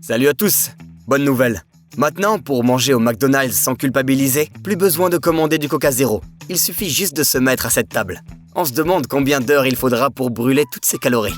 Salut à tous, bonne nouvelle. Maintenant, pour manger au McDonald's sans culpabiliser, plus besoin de commander du Coca Zéro. Il suffit juste de se mettre à cette table. On se demande combien d'heures il faudra pour brûler toutes ces calories.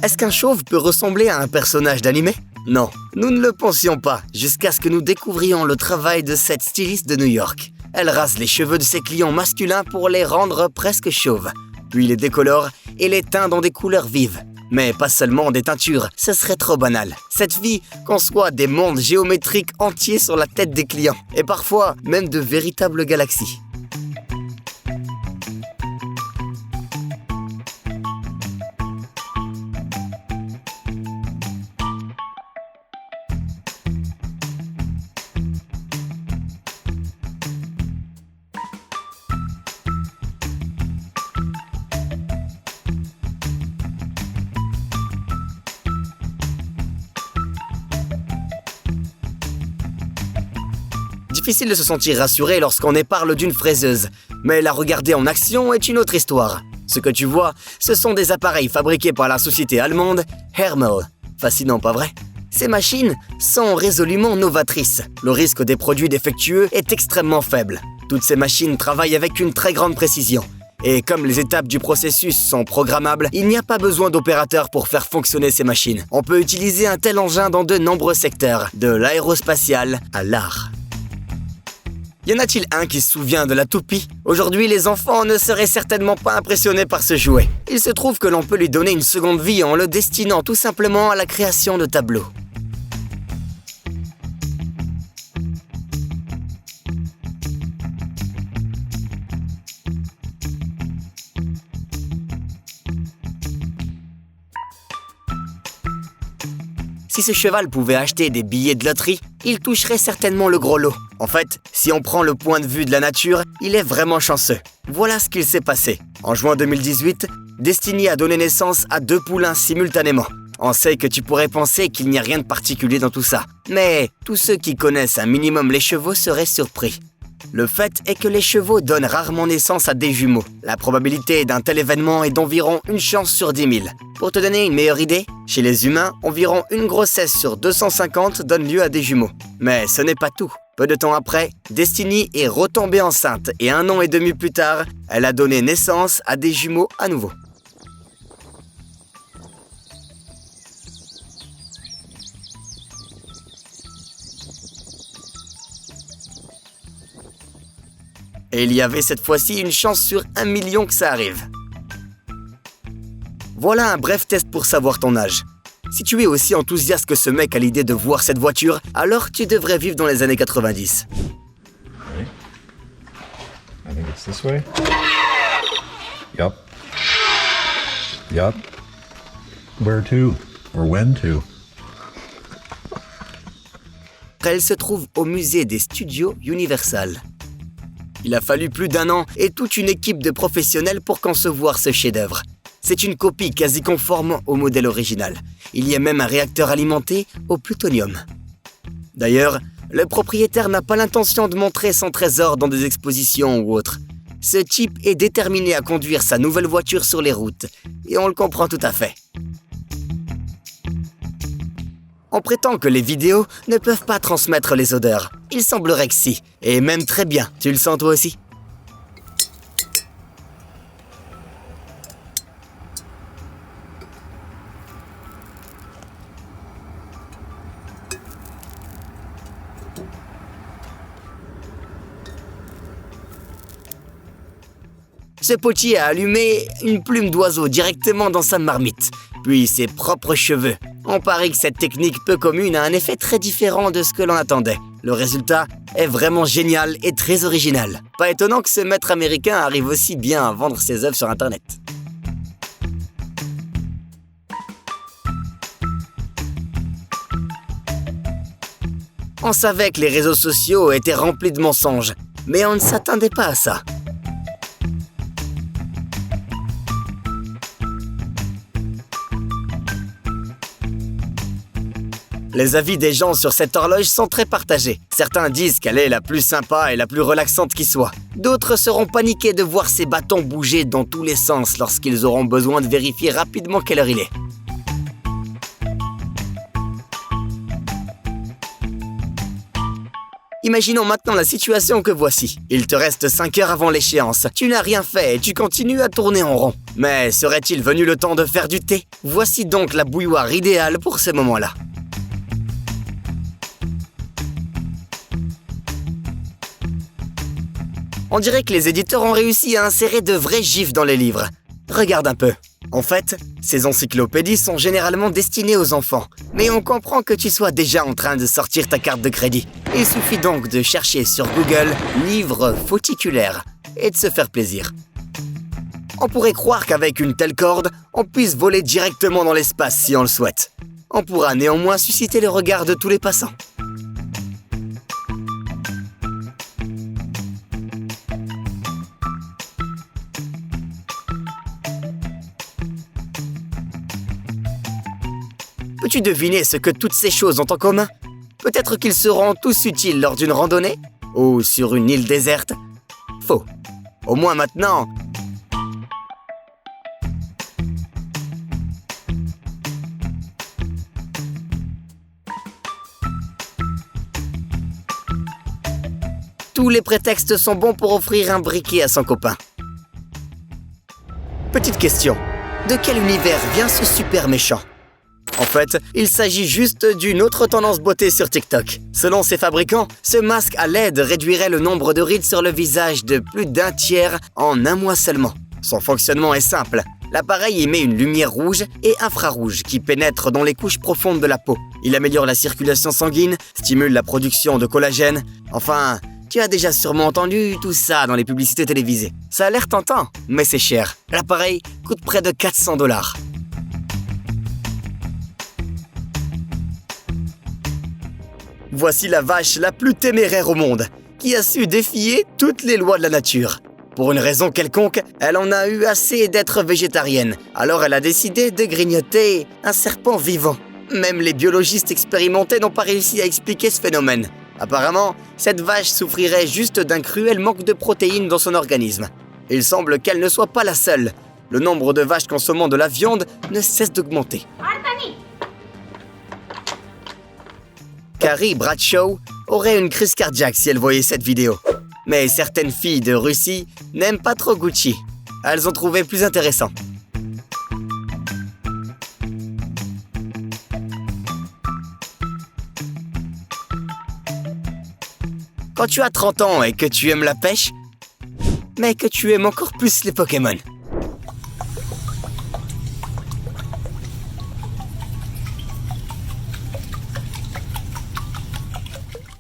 Est-ce qu'un chauve peut ressembler à un personnage d'animé? Non, nous ne le pensions pas, jusqu'à ce que nous découvrions le travail de cette styliste de New York. Elle rase les cheveux de ses clients masculins pour les rendre presque chauves, puis les décolore et les teint dans des couleurs vives. Mais pas seulement des teintures, ce serait trop banal. Cette fille conçoit des mondes géométriques entiers sur la tête des clients, et parfois même de véritables galaxies. Difficile de se sentir rassuré lorsqu'on épargne d'une fraiseuse, mais la regarder en action est une autre histoire. Ce que tu vois, ce sont des appareils fabriqués par la société allemande Hermel. Fascinant, pas vrai? Ces machines sont résolument novatrices. Le risque des produits défectueux est extrêmement faible. Toutes ces machines travaillent avec une très grande précision. Et comme les étapes du processus sont programmables, il n'y a pas besoin d'opérateurs pour faire fonctionner ces machines. On peut utiliser un tel engin dans de nombreux secteurs, de l'aérospatial à l'art. Y en a-t-il un qui se souvient de la toupie? Aujourd'hui, les enfants ne seraient certainement pas impressionnés par ce jouet. Il se trouve que l'on peut lui donner une seconde vie en le destinant tout simplement à la création de tableaux. Si ce cheval pouvait acheter des billets de loterie, il toucherait certainement le gros lot. En fait, si on prend le point de vue de la nature, il est vraiment chanceux. Voilà ce qu'il s'est passé. En juin 2018, Destiny a donné naissance à 2 poulains simultanément. On sait que tu pourrais penser qu'il n'y a rien de particulier dans tout ça. Mais tous ceux qui connaissent un minimum les chevaux seraient surpris. Le fait est que les chevaux donnent rarement naissance à des jumeaux. La probabilité d'un tel événement est d'environ une chance sur 10 000. Pour te donner une meilleure idée, chez les humains, environ une grossesse sur 250 donne lieu à des jumeaux. Mais ce n'est pas tout. Peu de temps après, Destiny est retombée enceinte et 1 an et demi plus tard, elle a donné naissance à des jumeaux à nouveau. Et il y avait cette fois-ci une chance sur 1 million que ça arrive. Voilà un bref test pour savoir ton âge. Si tu es aussi enthousiaste que ce mec à l'idée de voir cette voiture, alors tu devrais vivre dans les années 90. Right. I think it's this way. Yup. Yup. Where to? Or when to? Elle se trouve au musée des studios Universal. Il a fallu plus d'1 an et toute une équipe de professionnels pour concevoir ce chef-d'œuvre. C'est une copie quasi conforme au modèle original. Il y a même un réacteur alimenté au plutonium. D'ailleurs, le propriétaire n'a pas l'intention de montrer son trésor dans des expositions ou autres. Ce type est déterminé à conduire sa nouvelle voiture sur les routes, et on le comprend tout à fait. On prétend que les vidéos ne peuvent pas transmettre les odeurs. Il semblerait que si, et même très bien. Tu le sens toi aussi? Ce potier a allumé une plume d'oiseau directement dans sa marmite, puis ses propres cheveux. On parie que cette technique peu commune a un effet très différent de ce que l'on attendait. Le résultat est vraiment génial et très original. Pas étonnant que ce maître américain arrive aussi bien à vendre ses œuvres sur Internet. On savait que les réseaux sociaux étaient remplis de mensonges, mais on ne s'attendait pas à ça. Les avis des gens sur cette horloge sont très partagés. Certains disent qu'elle est la plus sympa et la plus relaxante qui soit. D'autres seront paniqués de voir ces bâtons bouger dans tous les sens lorsqu'ils auront besoin de vérifier rapidement quelle heure il est. Imaginons maintenant la situation que voici. Il te reste 5 heures avant l'échéance. Tu n'as rien fait et tu continues à tourner en rond. Mais serait-il venu le temps de faire du thé? Voici donc la bouilloire idéale pour ce moment-là. On dirait que les éditeurs ont réussi à insérer de vrais gifs dans les livres. Regarde un peu. En fait, ces encyclopédies sont généralement destinées aux enfants. Mais on comprend que tu sois déjà en train de sortir ta carte de crédit. Il suffit donc de chercher sur Google « livre fauticulaire » et de se faire plaisir. On pourrait croire qu'avec une telle corde, on puisse voler directement dans l'espace si on le souhaite. On pourra néanmoins susciter le regard de tous les passants. Peux-tu deviner ce que toutes ces choses ont en commun? Peut-être qu'ils seront tous utiles lors d'une randonnée? Ou sur une île déserte? Faux. Au moins maintenant... Tous les prétextes sont bons pour offrir un briquet à son copain. Petite question. De quel univers vient ce super méchant? En fait, il s'agit juste d'une autre tendance beauté sur TikTok. Selon ses fabricants, ce masque à LED réduirait le nombre de rides sur le visage de plus d'un tiers en un mois seulement. Son fonctionnement est simple. L'appareil émet une lumière rouge et infrarouge qui pénètre dans les couches profondes de la peau. Il améliore la circulation sanguine, stimule la production de collagène. Enfin, tu as déjà sûrement entendu tout ça dans les publicités télévisées. Ça a l'air tentant, mais c'est cher. L'appareil coûte près de 400 $. Voici la vache la plus téméraire au monde, qui a su défier toutes les lois de la nature. Pour une raison quelconque, elle en a eu assez d'être végétarienne, alors elle a décidé de grignoter un serpent vivant. Même les biologistes expérimentés n'ont pas réussi à expliquer ce phénomène. Apparemment, cette vache souffrirait juste d'un cruel manque de protéines dans son organisme. Il semble qu'elle ne soit pas la seule. Le nombre de vaches consommant de la viande ne cesse d'augmenter. Carrie Bradshaw aurait une crise cardiaque si elle voyait cette vidéo. Mais certaines filles de Russie n'aiment pas trop Gucci. Elles ont trouvé plus intéressant. Quand tu as 30 ans et que tu aimes la pêche, mais que tu aimes encore plus les Pokémon.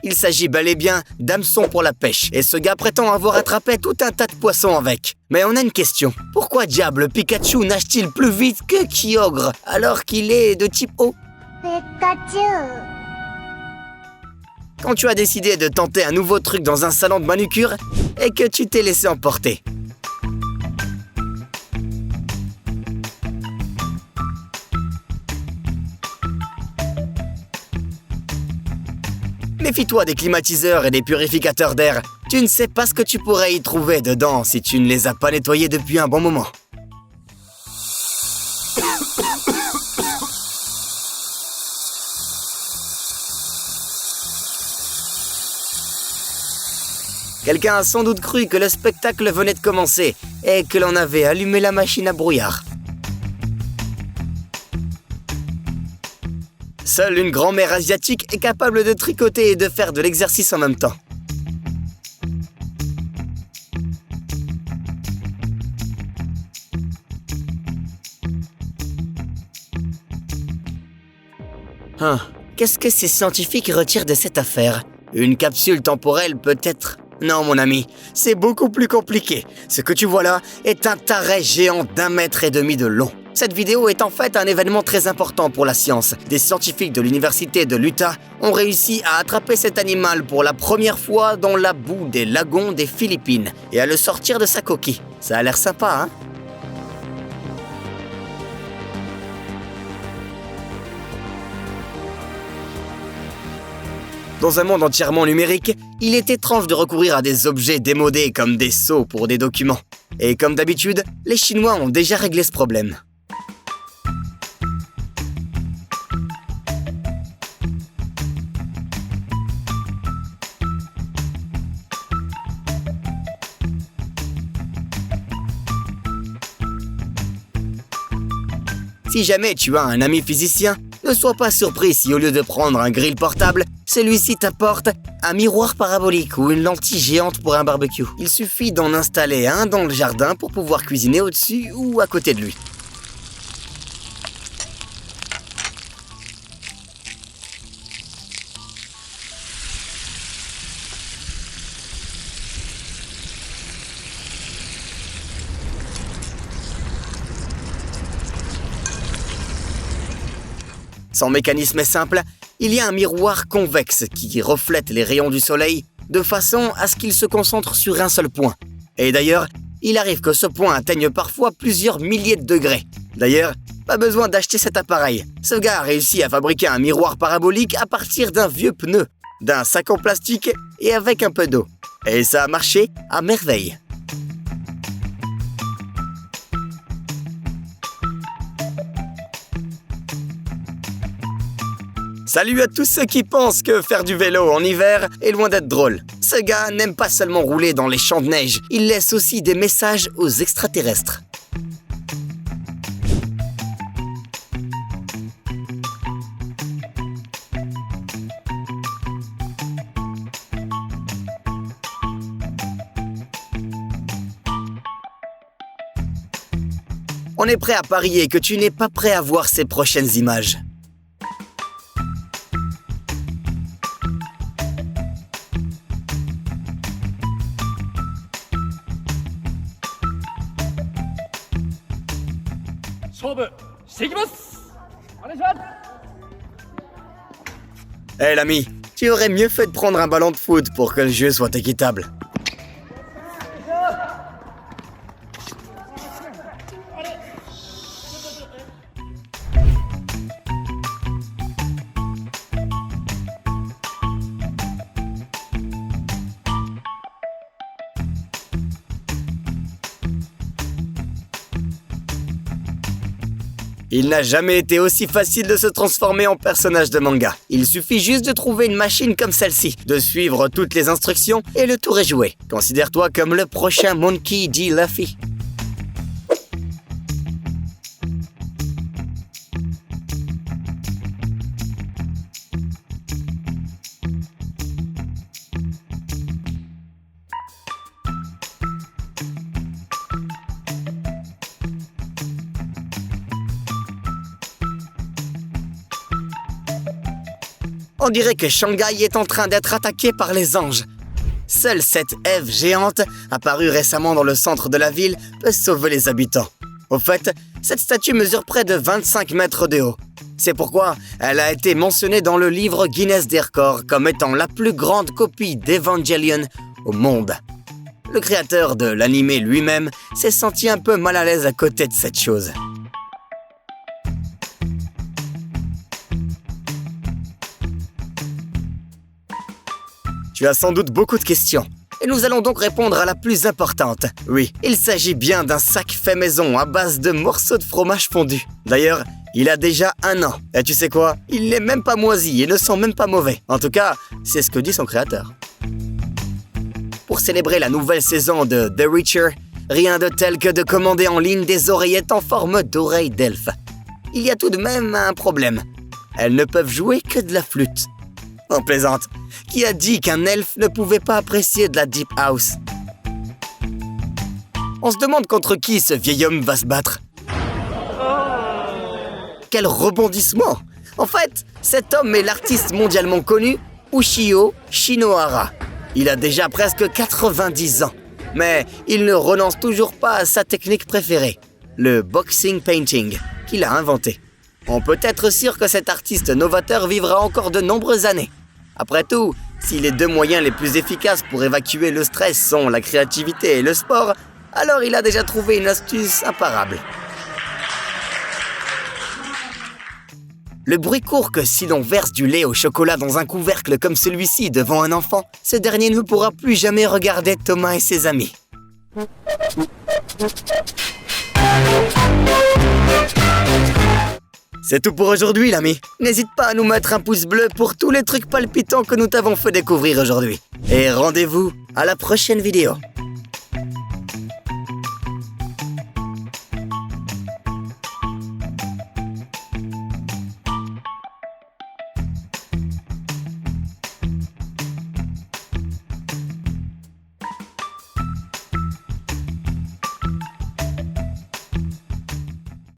Il s'agit bel et bien d'hameçon pour la pêche, et ce gars prétend avoir attrapé tout un tas de poissons avec. Mais on a une question. Pourquoi diable Pikachu nage-t-il plus vite que Kyogre, alors qu'il est de type eau? Pikachu. Quand tu as décidé de tenter un nouveau truc dans un salon de manucure, et que tu t'es laissé emporter. Méfie-toi des climatiseurs et des purificateurs d'air. Tu ne sais pas ce que tu pourrais y trouver dedans si tu ne les as pas nettoyés depuis un bon moment. Quelqu'un a sans doute cru que le spectacle venait de commencer et que l'on avait allumé la machine à brouillard. Seule une grand-mère asiatique est capable de tricoter et de faire de l'exercice en même temps. Qu'est-ce que ces scientifiques retirent de cette affaire? Une capsule temporelle peut-être? Non, mon ami, c'est beaucoup plus compliqué. Ce que tu vois là est un taret géant d'1,5 mètre de long. Cette vidéo est en fait un événement très important pour la science. Des scientifiques de l'université de l'Utah ont réussi à attraper cet animal pour la première fois dans la boue des lagons des Philippines et à le sortir de sa coquille. Ça a l'air sympa, hein? Dans un monde entièrement numérique, il est étrange de recourir à des objets démodés comme des sceaux pour des documents. Et comme d'habitude, les Chinois ont déjà réglé ce problème. Si jamais tu as un ami physicien, ne sois pas surpris si au lieu de prendre un grill portable, celui-ci t'apporte un miroir parabolique ou une lentille géante pour un barbecue. Il suffit d'en installer un dans le jardin pour pouvoir cuisiner au-dessus ou à côté de lui. Son mécanisme est simple, il y a un miroir convexe qui reflète les rayons du soleil de façon à ce qu'il se concentre sur un seul point. Et d'ailleurs, il arrive que ce point atteigne parfois plusieurs milliers de degrés. D'ailleurs, pas besoin d'acheter cet appareil. Ce gars a réussi à fabriquer un miroir parabolique à partir d'un vieux pneu, d'un sac en plastique et avec un peu d'eau. Et ça a marché à merveille. Salut à tous ceux qui pensent que faire du vélo en hiver est loin d'être drôle. Ce gars n'aime pas seulement rouler dans les champs de neige, il laisse aussi des messages aux extraterrestres. On est prêt à parier que tu n'es pas prêt à voir ces prochaines images. Hé l'ami, tu aurais mieux fait de prendre un ballon de foot pour que le jeu soit équitable. Il n'a jamais été aussi facile de se transformer en personnage de manga. Il suffit juste de trouver une machine comme celle-ci, de suivre toutes les instructions et le tour est joué. Considère-toi comme le prochain Monkey D. Luffy. On dirait que Shanghai est en train d'être attaqué par les anges. Seule cette Ève géante, apparue récemment dans le centre de la ville, peut sauver les habitants. Au fait, cette statue mesure près de 25 mètres de haut. C'est pourquoi elle a été mentionnée dans le livre Guinness des records comme étant la plus grande copie d'Evangelion au monde. Le créateur de l'anime lui-même s'est senti un peu mal à l'aise à côté de cette chose. Tu as sans doute beaucoup de questions. Et nous allons donc répondre à la plus importante. Oui, il s'agit bien d'un sac fait maison à base de morceaux de fromage fondu. D'ailleurs, il a déjà 1 an. Et tu sais quoi? Il n'est même pas moisi et ne sent même pas mauvais. En tout cas, c'est ce que dit son créateur. Pour célébrer la nouvelle saison de The Reacher, rien de tel que de commander en ligne des oreillettes en forme d'oreilles d'elfe. Il y a tout de même un problème. Elles ne peuvent jouer que de la flûte. On plaisante. Qui a dit qu'un elfe ne pouvait pas apprécier de la deep house? On se demande contre qui ce vieil homme va se battre. Quel rebondissement! En fait, cet homme est l'artiste mondialement connu Ushio Shinohara. Il a déjà presque 90 ans, mais il ne renonce toujours pas à sa technique préférée, le boxing painting, qu'il a inventé. On peut être sûr que cet artiste novateur vivra encore de nombreuses années. Après tout, si les 2 moyens les plus efficaces pour évacuer le stress sont la créativité et le sport, alors il a déjà trouvé une astuce imparable. Le bruit court que si l'on verse du lait au chocolat dans un couvercle comme celui-ci devant un enfant, ce dernier ne pourra plus jamais regarder Thomas et ses amis. C'est tout pour aujourd'hui, l'ami. N'hésite pas à nous mettre un pouce bleu pour tous les trucs palpitants que nous t'avons fait découvrir aujourd'hui. Et rendez-vous à la prochaine vidéo.